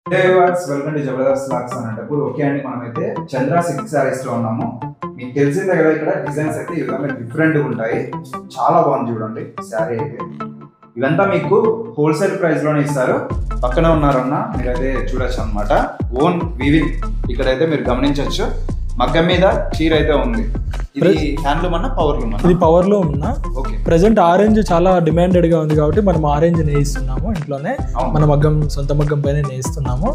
Welcome to Jabardasth lakhs అన్నప్పుడు okay అండి, మనమైతే చంద్ర సిల్క్ సారీస్ లో ఉన్నాము. మీకు తెలిసిందే కదా, ఇక్కడ డిజైన్స్ అయితే ఈ విధంగా డిఫరెంట్ ఉంటాయి. చాలా బాగుంది చూడండి శారీ అయితే. ఇదంతా మీకు హోల్సేల్ ప్రైస్ లోనే ఇస్తారు. పక్కనే ఉన్నారన్న మీరైతే చూడొచ్చు అనమాట. ఓన్ వీవింగ్ ఇక్కడైతే మీరు గమనించవచ్చు. మగ్గం మీద చీర అయితే ఉంది. ఇది హ్యాండ్లూమ్ అన్న పవర్లూమ్? ఇది పవర్లూమ్ అన్న. ప్రెసెంట్ ఆరెంజ్ చాలా డిమాండెడ్ గా ఉంది కాబట్టి మనం ఆరెంజ్ నేయిస్తున్నాము ఇంట్లోనే. మన మగ్గం సొంత మగ్గం పైన నేయిస్తున్నాము.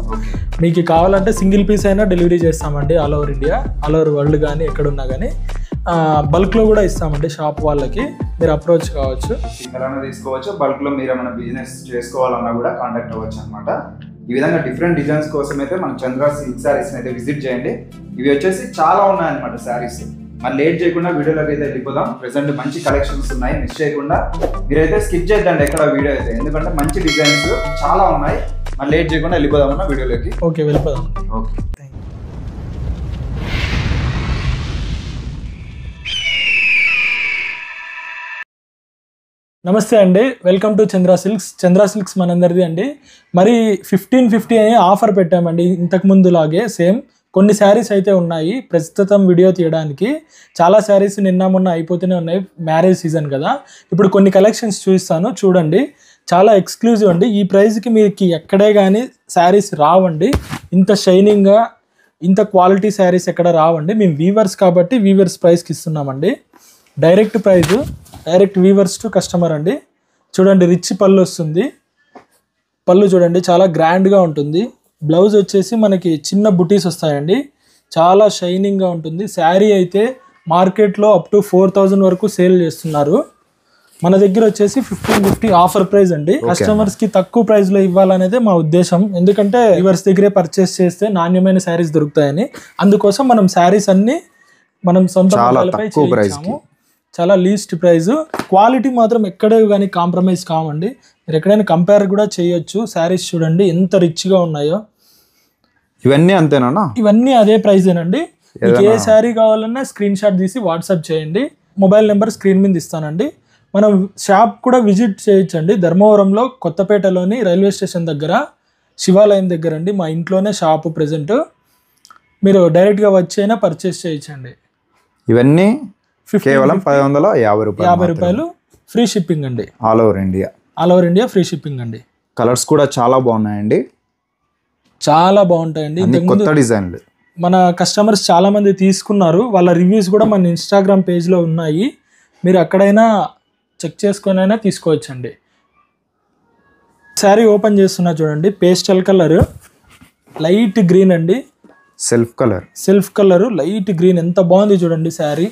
మీకు కావాలంటే సింగిల్ పీస్ అయినా డెలివరీ చేస్తామండి. All over India, all over world కానీ ఎక్కడున్నా కానీ. బల్క్ లో కూడా ఇస్తామండి షాప్ వాళ్ళకి. మీరు అప్రోచ్ కావచ్చు, సింగిల్ అయినా తీసుకోవచ్చు. బల్క్ లో మీరు ఏమైనా బిజినెస్ చేసుకోవాలన్నా కూడా కాంటాక్ట్ అవ్వచ్చు అనమాట. ఈ విధంగా డిఫరెంట్ డిజైన్స్ కోసం అయితే మన చంద్ర సిల్క్ శారీస్ అయితే విజిట్ చేయండి. ఇవి వచ్చేసి చాలా ఉన్నాయన్నమాట శారీస్. మరి లేట్ చేయకుండా వీడియోలోకి అయితే వెళ్ళిపోదాం. ప్రెసెంట్ మంచి కలెక్షన్స్ ఉన్నాయి, మిస్ చేయకుండా మీరైతే స్కిప్ చేద్దండి ఎక్కడ వీడియో అయితే, ఎందుకంటే మంచి డిజైన్స్ చాలా ఉన్నాయి. మరి లేట్ చేయకుండా వెళ్ళిపోదామన్నా వీడియోలోకి. ఓకే, వెళ్ళిపోదాం. ఓకే, నమస్తే అండి, welcome to Chandra silks. Chandra silks మనందరిది అండి. మరి 1550 అని ఆఫర్ పెట్టామండి. ఇంతకుముందు లాగే సేమ్ కొన్ని శారీస్ అయితే ఉన్నాయి ప్రస్తుతం వీడియో తీయడానికి. చాలా శారీస్ నిన్న మొన్న అయిపోతూనే ఉన్నాయి, మ్యారేజ్ సీజన్ కదా. ఇప్పుడు కొన్ని కలెక్షన్స్ చూపిస్తాను, చూడండి. చాలా ఎక్స్క్లూజివ్ అండి. ఈ ప్రైస్కి మీకు ఎక్కడే కానీ శారీస్ రావండి. ఇంత షైనింగ్గా, ఇంత క్వాలిటీ శారీస్ ఎక్కడ రావండి. మేము వీవర్స్ కాబట్టి వీవర్స్ ప్రైస్కి ఇస్తున్నామండి. Direct price, direct weavers to customer అండి. చూడండి, రిచ్ పళ్ళు వస్తుంది. పళ్ళు చూడండి చాలా గ్రాండ్గా ఉంటుంది. బ్లౌజ్ వచ్చేసి మనకి చిన్న బుటీస్ వస్తాయండి. చాలా షైనింగ్గా ఉంటుంది. శారీ అయితే మార్కెట్లో అప్ టు 4000 వరకు సేల్ చేస్తున్నారు. మన దగ్గర వచ్చేసి 1550 ఆఫర్ ప్రైస్ అండి. కస్టమర్స్కి తక్కువ ప్రైస్లో ఇవ్వాలనేదే మా ఉద్దేశం. ఎందుకంటే వీవర్స్ దగ్గరే పర్చేస్ చేస్తే నాణ్యమైన శారీస్ దొరుకుతాయని. అందుకోసం మనం శారీస్ అన్ని మనం సొంత మొబైల్పై చేయించాము. చాలా లీస్ట్ ప్రైస్. క్వాలిటీ మాత్రం ఎక్కడే కానీ కాంప్రమైజ్ కావండి. మీరు ఎక్కడైనా కంపేర్ కూడా చేయొచ్చు. శారీస్ చూడండి ఎంత రిచ్గా ఉన్నాయో. ఇవన్నీ అంతేనా? ఇవన్నీ అదే ప్రైజేనండి. మీకు ఏ శారీ కావాలన్నా స్క్రీన్ షాట్ తీసి వాట్సాప్ చేయండి. మొబైల్ నెంబర్ స్క్రీన్ మీద ఇస్తానండి. మనం షాప్ కూడా విజిట్ చేయొచ్చండి. ధర్మవరంలో కొత్తపేటలోని రైల్వే స్టేషన్ దగ్గర శివాలయం దగ్గర అండి. మా ఇంట్లోనే షాపు ప్రెజెంట్. మీరు డైరెక్ట్గా వచ్చైనా పర్చేస్ చేయొచ్చండి. ఇవన్నీ కేవలం 550 రూపాయలు. ఫ్రీ షిప్పింగ్ అండి. All over India. All over India free shipping అండి. కలర్స్ కూడా చాలా బాగున్నాయండి, చాలా బాగుంటాయండి. కొత్త డిజైన్లు. మన కస్టమర్స్ చాలా మంది తీసుకున్నారు. వాళ్ళ రివ్యూస్ కూడా మన ఇన్స్టాగ్రామ్ పేజ్లో ఉన్నాయి. మీరు అక్కడైనా చెక్ చేసుకొని అయినా తీసుకోవచ్చండి. శారీ ఓపెన్ చేస్తున్నా చూడండి. పేస్టల్ కలర్, లైట్ గ్రీన్ అండి. Self colour light green. ఎంత బాగుంది చూడండి శారీ.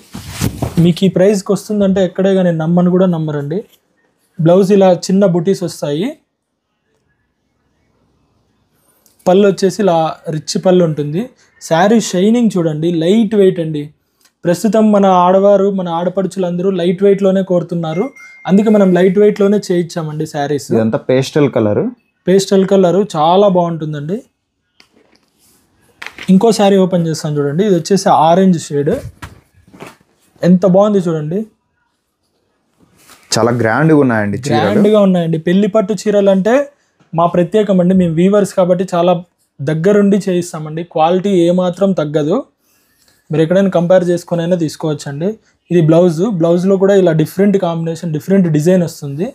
మీకు ఈ ప్రైస్కి వస్తుందంటే ఎక్కడే కానీ నమ్మని కూడా నమ్మరండి. బ్లౌజ్ ఇలా చిన్న బుటీస్ వస్తాయి. పళ్ళు వచ్చేసి ఇలా రిచ్ పళ్ళు ఉంటుంది. శారీ షైనింగ్ చూడండి, లైట్ వెయిట్ అండి. ప్రస్తుతం మన ఆడవారు, మన ఆడపడుచులందరూ లైట్ వెయిట్లోనే కోరుతున్నారు. అందుకే మనం లైట్ వెయిట్లోనే చేయించామండి శారీస్. ఇదంతా పేస్టల్ కలరు చాలా బాగుంటుందండి. ఇంకో శారీ ఓపెన్ చేస్తాను చూడండి. ఇది వచ్చేసి ఆరెంజ్ షేడ్. ఎంత బాగుంది చూడండి. చాలా గ్రాండ్గా ఉన్నాయండి. పెళ్లి పట్టు చీరలు అంటే మా ప్రత్యేకం అండి. మేము వీవర్స్ కాబట్టి చాలా దగ్గరుండి చేయిస్తామండి. క్వాలిటీ ఏమాత్రం తగ్గదు. మీరు ఎక్కడైనా కంపేర్ చేసుకొని అయినా తీసుకోవచ్చండి. ఇది బ్లౌజ్లో కూడా ఇలా డిఫరెంట్ కాంబినేషన్, డిఫరెంట్ డిజైన్ వస్తుంది.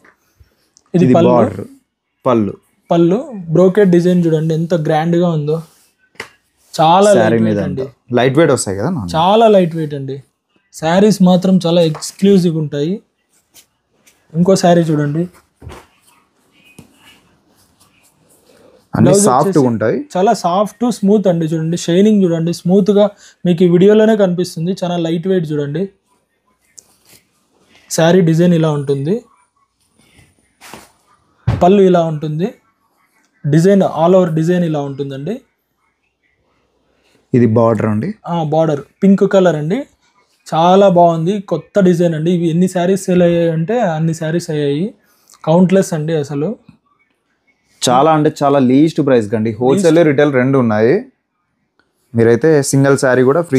ఇది పళ్ళు బ్రోకెట్ డిజైన్ చూడండి ఎంత గ్రాండ్గా ఉందో. చాలా లైట్ వెయిట్ వస్తాయి కదా, చాలా లైట్ వెయిట్ అండి. శారీస్ మాత్రం చాలా ఎక్స్క్లూజివ్ ఉంటాయి. ఇంకో శారీ చూడండి, చాలా సాఫ్ట్ స్మూత్ అండి. చూడండి షైనింగ్ చూడండి, స్మూత్ గా మీకు ఈ వీడియోలోనే కనిపిస్తుంది. చాలా లైట్ వెయిట్ చూడండి. శారీ డిజైన్ ఇలా ఉంటుంది. పళ్ళు ఇలా ఉంటుంది. డిజైన్ ఆల్ ఓవర్ డిజైన్ ఇలా ఉంటుందండి. ఇది బార్డర్ అండి. బార్డర్ పింక్ కలర్ అండి. చాలా బాగుంది. కొత్త డిజైన్ అండి. ఇవి ఎన్ని శారీస్ సేల్ అయ్యాయి అంటే అన్ని శారీస్ అయ్యాయి. కౌంట్లెస్ అండి అసలు. చాలా అంటే చాలా లీస్ట్ ప్రైస్ కండి. హోల్సేల్ రిటైల్ రెండు ఉన్నాయి. మీరైతే సింగిల్ శారీ కూడా ఫ్రీ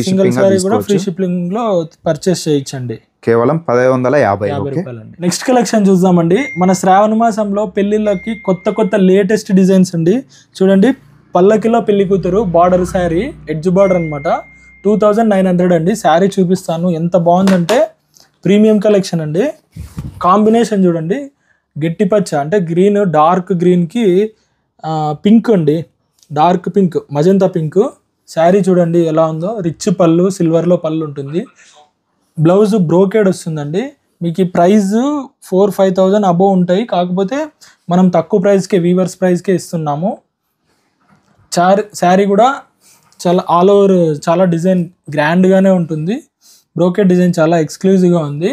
షిప్పింగ్ లో పర్చేస్ చేయొచ్చండి. కేవలం 1550 రూపాయలండి. నెక్స్ట్ కలెక్షన్ చూద్దామండి. మన శ్రావణ మాసంలో పెళ్లిళ్ళకి కొత్త లేటెస్ట్ డిజైన్స్ అండి. చూడండి పల్లకిలో పెళ్లి కూతురు బార్డర్ శారీ, ఎడ్జ్ బార్డర్ అనమాట. 2900 అండి. శారీ చూపిస్తాను, ఎంత బాగుందంటే ప్రీమియం కలెక్షన్ అండి. కాంబినేషన్ చూడండి, గట్టి పచ్చ అంటే గ్రీన్, డార్క్ గ్రీన్కి పింక్ అండి, dark pink, magenta pink. Sari చూడండి ఎలా ఉందో, రిచ్ పళ్ళు, సిల్వర్లో పళ్ళు ఉంటుంది. బ్లౌజ్ బ్రోకేడ్ వస్తుందండి. మీకు ఈ ప్రైస్ 4-5,000 అబోవ్ ఉంటాయి, కాకపోతే మనం తక్కువ ప్రైస్కే, వీవర్స్ ప్రైస్కే ఇస్తున్నాము. శారీ కూడా చాలా ఆల్ ఓవర్ చాలా డిజైన్ గ్రాండ్గానే ఉంటుంది. బ్రోకెట్ డిజైన్ చాలా ఎక్స్క్లూజివ్గా ఉంది.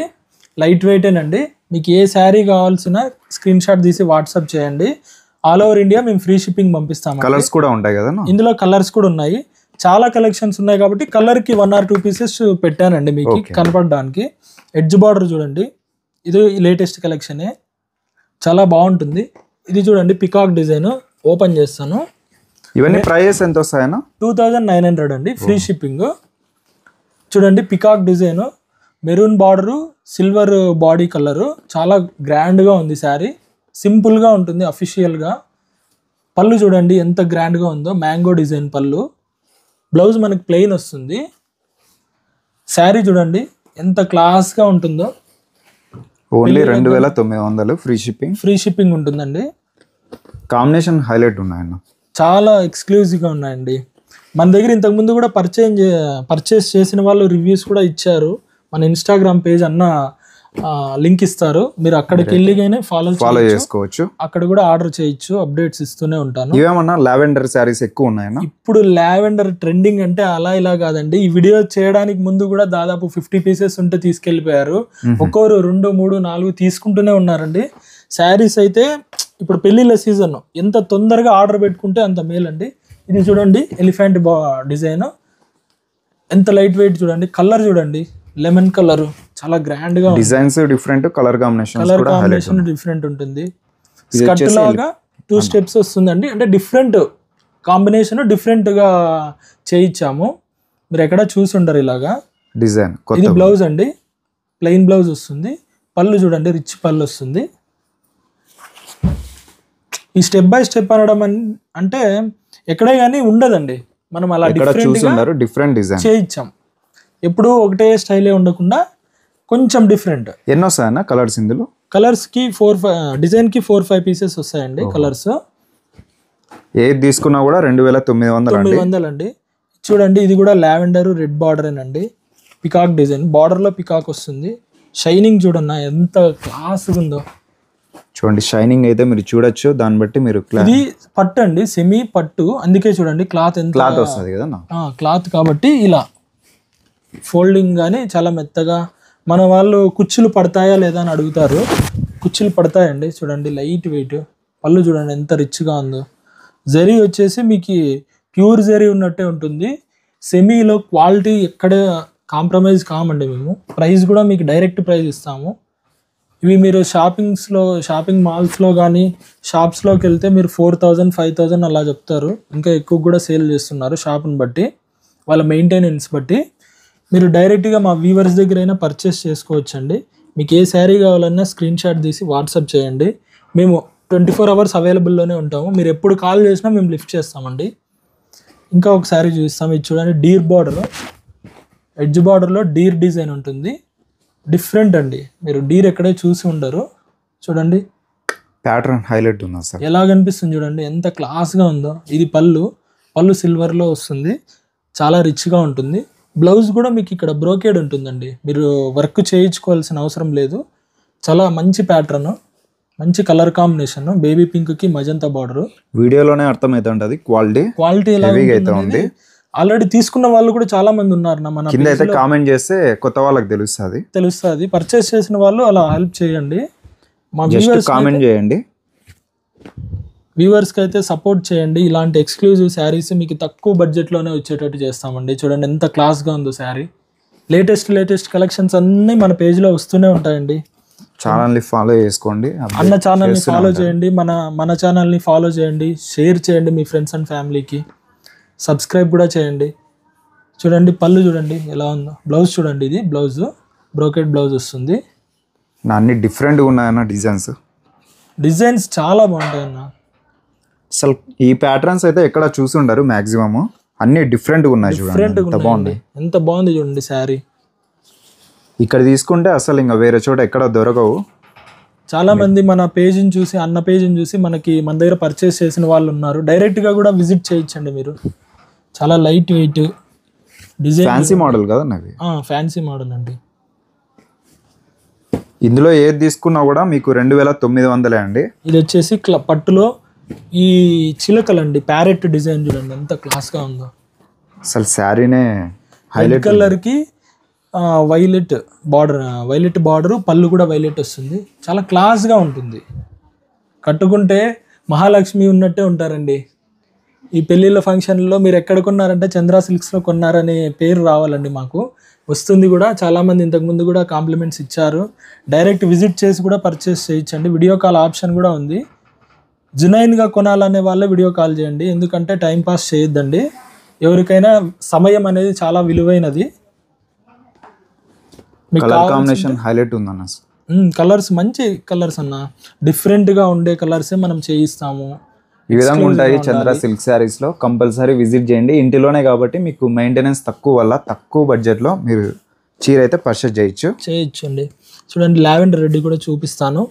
లైట్ వెయిటేనండి. మీకు ఏ శారీ కావాల్సిన స్క్రీన్ షాట్ తీసి వాట్సాప్ చేయండి. ఆల్ ఓవర్ ఇండియా మేము ఫ్రీ షిప్పింగ్ పంపిస్తాము. కలర్స్ కూడా ఉంటాయి కదా, ఇందులో కలర్స్ కూడా ఉన్నాయి. చాలా కలెక్షన్స్ ఉన్నాయి కాబట్టి కలర్కి 1 or 2 పీసెస్ పెట్టానండి మీకు కనపడడానికి. ఎడ్జ్ బార్డర్ చూడండి, ఇది లేటెస్ట్ కలెక్షనే, చాలా బాగుంటుంది. ఇది చూడండి పికాక్ డిజైన్, ఓపెన్ చేస్తాను. ఇవన్నీ ప్రైస్ ఎంత వస్తాయన్నా? 2900 అండి, ఫ్రీ షిప్పింగ్. చూడండి peacock design, maroon border, silver body colour, చాలా గ్రాండ్గా ఉంది శారీ. సింపుల్గా ఉంటుంది అఫీషియల్గా. పళ్ళు చూడండి ఎంత గ్రాండ్గా ఉందో, మ్యాంగో డిజైన్ పళ్ళు. బ్లౌజ్ మనకి ప్లెయిన్ వస్తుంది. శారీ చూడండి ఎంత క్లాస్గా ఉంటుందో. Only 2900 free shipping. Free shipping ఉంటుందండి. కాంబినేషన్ హైలైట్ ఉన్నాయన్న, చాలా ఎక్స్క్లూజివ్గా ఉన్నాయండి. మన దగ్గర ఇంతకుముందు కూడా పర్చేస్ చేసిన వాళ్ళు రివ్యూస్ కూడా ఇచ్చారు. మన ఇన్స్టాగ్రామ్ పేజ్ అన్న లింక్ ఇస్తారు, మీరు అక్కడికి వెళ్ళిగానే ఫాలో చేసుకోవచ్చు. అక్కడ కూడా ఆర్డర్ చేయొచ్చు, అప్డేట్స్ ఇస్తూనే ఉంటాను. ఇవేమన్నా లావెండర్ శారీస్ ఎక్కువ ఉన్నాయన్నా? ఇప్పుడు లావెండర్ ట్రెండింగ్ అంటే అలా ఇలా కాదండి. ఈ వీడియో చేయడానికి ముందు కూడా దాదాపు 50 పీసెస్ ఉంటే తీసుకెళ్ళిపోయారు. ఒక్కొరు 2, 3, 4 తీసుకుంటూనే ఉన్నారండి. శారీస్ అయితే ఇప్పుడు పెళ్లిళ్ళ సీజన్, ఎంత తొందరగా ఆర్డర్ పెట్టుకుంటే అంత మేలండి. ఇది చూడండి ఎలిఫెంట్ డిజైన్, ఎంత లైట్ వెయిట్ చూడండి. కలర్ చూడండి లెమన్ కలర్, చాలా గ్రాండ్ గా, designs different, colour combination different ఉంటుంది. స్కర్ట్ లాగా 2 స్టెప్స్ వస్తుందండి. అంటే డిఫరెంట్ కాంబినేషన్, డిఫరెంట్ గా చేయించాము. మీరు ఎక్కడ చూసి ఉండరు ఇలాగా డిజైన్. ఇది బ్లౌజ్ అండి, ప్లెయిన్ బ్లౌజ్ వస్తుంది. పళ్ళు చూడండి రిచ్ పళ్ళు వస్తుంది. ఈ స్టెప్ బై స్టెప్ అనడం అంటే ఎక్కడే కానీ ఉండదండి. మనం అలా డిఫరెంట్ డిజైన్ చేయించాం. ఎప్పుడు ఒకటే స్టైలే ఉండకుండా కొంచెం డిఫరెంట్. ఎన్ని వస్తాయన్న కలర్స్ ఇందులో? కలర్స్కి 4-5 డిజైన్కి 4-5 పీసెస్ వస్తాయండి కలర్స్. ఏది తీసుకున్నా కూడా 2900 అండి. చూడండి ఇది కూడా లావెండర్ రెడ్ బార్డరేనండి. పికాక్ డిజైన్, బార్డర్లో పికాక్ వస్తుంది. షైనింగ్ చూడన్నా ఎంత క్లాస్గా ఉందో. చూడండి షైనింగ్ అయితే మీరు చూడొచ్చు, దాన్ని బట్టి మీరు. ఇది పట్టు అండి, సెమీ పట్టు, అందుకే చూడండి క్లాత్ ఎంత క్లాత్ వస్తుంది కదా, క్లాత్ కాబట్టి ఇలా ఫోల్డింగ్ కానీ చాలా మెత్తగా. మన వాళ్ళు కుచ్చులు పడతాయా లేదా అని అడుగుతారు, కుచ్చులు పడతాయండి. చూడండి లైట్ వెయిట్. పళ్ళు చూడండి ఎంత రిచ్గా ఉందో. జరీ వచ్చేసి మీకు ప్యూర్ జరీ ఉన్నట్టే ఉంటుంది. సెమీలో క్వాలిటీ ఎక్కడ కాంప్రమైజ్ కామండి మేము. ప్రైస్ కూడా మీకు డైరెక్ట్ ప్రైస్ ఇస్తాము. ఇవి మీరు షాపింగ్ మాల్స్లో కానీ షాప్స్లోకి వెళ్తే మీరు 4,000-5,000 అలా చెప్తారు. ఇంకా ఎక్కువ కూడా సేల్ చేస్తున్నారు షాప్ని బట్టి, వాళ్ళ మెయింటెనెన్స్ బట్టి. మీరు డైరెక్ట్గా మా వీవర్స్ దగ్గర అయినా పర్చేస్ చేసుకోవచ్చండి. మీకు ఏ శారీ కావాలన్నా స్క్రీన్ షాట్ తీసి వాట్సాప్ చేయండి. మేము 24 hours అవైలబుల్లోనే ఉంటాము. మీరు ఎప్పుడు కాల్ చేసినా మేము లిఫ్ట్ చేస్తామండి. ఇంకా ఒక శారీ చూస్తాం. ఇది చూడండి డీర్ బార్డర్, ఎడ్జ్ బార్డర్లో డీర్ డిజైన్ ఉంటుంది. డిఫరెంట్ అండి, మీరు డీర్ ఎక్కడే చూసి ఉండరు. చూడండి ప్యాటర్న్ హైలైట్ ఉందా సార్, ఎలా కనిపిస్తుంది చూడండి ఎంత క్లాస్గా ఉందో. ఇది పళ్ళు సిల్వర్లో వస్తుంది, చాలా రిచ్గా ఉంటుంది. బ్లౌజ్ కూడా మీకు ఇక్కడ బ్రోకేడ్ ఉంటుందండి, మీరు వర్క్ చేయించుకోవాల్సిన అవసరం లేదు. చాలా మంచి ప్యాటర్న్, మంచి కలర్ కాంబినేషన్, బేబీ పింక్కి మజంతా బార్డర్. వీడియోలోనే అర్థమవుతుంది క్వాలిటీ ఎలా ఉంది. ఆల్రెడీ తీసుకున్న వాళ్ళు కూడా చాలా మంది ఉన్నారు. మన కింద అయితే కామెంట్ చేస్తే కొత్త వాళ్ళకి తెలుస్తుంది. పర్చేస్ చేసిన వాళ్ళు అలా హెల్ప్ చేయండి. మా వ్యూవర్స్ కామెంట్ చేయండి, వ్యూవర్స్కి అయితే సపోర్ట్ చేయండి. ఇలాంటి ఎక్స్క్లూజివ్ శారీస్ మీకు తక్కువ బడ్జెట్లోనే వచ్చేటట్టు చేస్తామండి. చూడండి ఎంత క్లాస్గా ఉందో శారీ. లేటెస్ట్ కలెక్షన్స్ అన్నీ మన పేజ్లో వస్తూనే ఉంటాయండి. ఛానల్ని ఫాలో చేసుకోండి, అన్న ఛానల్ని ఫాలో చేయండి, మన ఛానల్ని ఫాలో చేయండి, షేర్ చేయండి మీ ఫ్రెండ్స్ అండ్ ఫ్యామిలీకి, సబ్స్క్రైబ్ కూడా చేయండి. చూడండి పళ్ళు చూడండి ఎలా ఉందో. బ్లౌజ్ చూడండి, ఇది బ్లౌజ్ బ్రోకెట్ బ్లౌజ్ వస్తుంది. అన్ని డిఫరెంట్గా ఉన్నాయన్న డిజైన్స్ చాలా బాగుంటాయి అన్న. అసలు ఈ ప్యాటర్న్స్ అయితే ఎక్కడ చూసి ఉండరు మాక్సిమం, అన్ని డిఫరెంట్గా ఉన్నాయి చూడండి, ఎంత బాగుంది. ఎంత బాగుంది చూడండి శారీ. ఇక్కడ తీసుకుంటే అసలు ఇంకా వేరే చోట ఎక్కడ దొరకవు. చాలా మంది మన పేజీని చూసి, అన్న పేజీని చూసి మన దగ్గర పర్చేస్ చేసిన వాళ్ళు ఉన్నారు. డైరెక్ట్గా కూడా విజిట్ చేయించండి మీరు. చాలా light weight design, fancy model కదా నాకు, ఫ్యాన్సీ మోడల్ అండి. ఇందులో ఏది తీసుకున్నా కూడా మీకు 2900 అండి. ఇది వచ్చేసి పట్టులో ఈ చిలకలండి, ప్యారెట్ డిజైన్ చూడండి ఎంత క్లాస్గా ఉందో. అసలు శారీనే హైలైట్. కలర్కి వైలెట్ బార్డర్, పళ్ళు కూడా వైలెట్ వస్తుంది. చాలా క్లాస్గా ఉంటుంది. కట్టుకుంటే మహాలక్ష్మి ఉన్నట్టే ఉంటారండి. ఈ పెళ్ళిళ్ళ ఫంక్షన్లో మీరు ఎక్కడ కొన్నారంటే చంద్ర సిల్క్స్లో కొన్నారనే పేరు రావాలండి మాకు. వస్తుంది కూడా. చాలామంది ఇంతకుముందు కూడా కాంప్లిమెంట్స్ ఇచ్చారు. డైరెక్ట్ విజిట్ చేసి కూడా పర్చేస్ చేయించండి. వీడియో కాల్ ఆప్షన్ కూడా ఉంది. జునైన్గా కొనాలనే వాళ్ళే వీడియో కాల్ చేయండి, ఎందుకంటే టైంపాస్ చేయొద్దండి. ఎవరికైనా సమయం అనేది చాలా విలువైనది. కలర్ కాంబినేషన్ హైలైట్ ఉందన్న. కలర్స్ మంచి కలర్స్ అన్న, డిఫరెంట్గా ఉండే కలర్సే మనం చేయిస్తాము. ఈ విధంగా ఉంటాయి చంద్ర సిల్క్ శారీస్లో. కంపల్సరీ విజిట్ చేయండి. ఇంటిలోనే కాబట్టి మీకు మెయింటెనెన్స్ తక్కువ వల్ల తక్కువ బడ్జెట్లో మీరు చీర అయితే పర్చేస్ చేయొచ్చు అండి. చూడండి లావెండర్ రెడ్ కూడా చూపిస్తాను.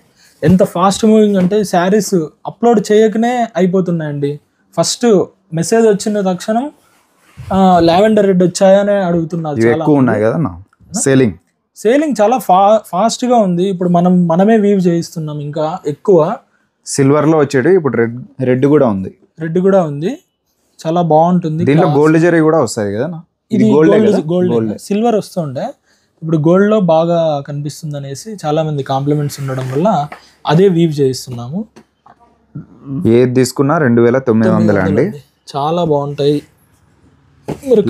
ఎంత ఫాస్ట్ మూవింగ్ అంటే శారీస్ అప్లోడ్ చేయకనే అయిపోతున్నాయండి. ఫస్ట్ మెసేజ్ వచ్చిన తక్షణం లావెండర్ రెడ్ వచ్చాయని అడుగుతున్నారు. ఎక్కువ ఉన్నాయి కదా సేలింగ్ చాలా ఫాస్ట్గా ఉంది. ఇప్పుడు మనమే వీవ్ చేయిస్తున్నాం. ఇంకా ఎక్కువ సిల్వర్లో వచ్చేది ఇప్పుడు రెడ్ కూడా ఉంది. చాలా బాగుంటుంది. దీంట్లో గోల్డ్ జరీ కూడా వస్తాయి కదా. ఇది గోల్డ్ సిల్వర్ వస్తుండే, ఇప్పుడు గోల్డ్లో బాగా కనిపిస్తుంది అనేసి చాలా మంది కాంప్లిమెంట్స్ ఉండడం వల్ల అదే వీవ్ చేయిస్తున్నాము. ఏది తీసుకున్నా 2900 అండి. చాలా బాగుంటాయి.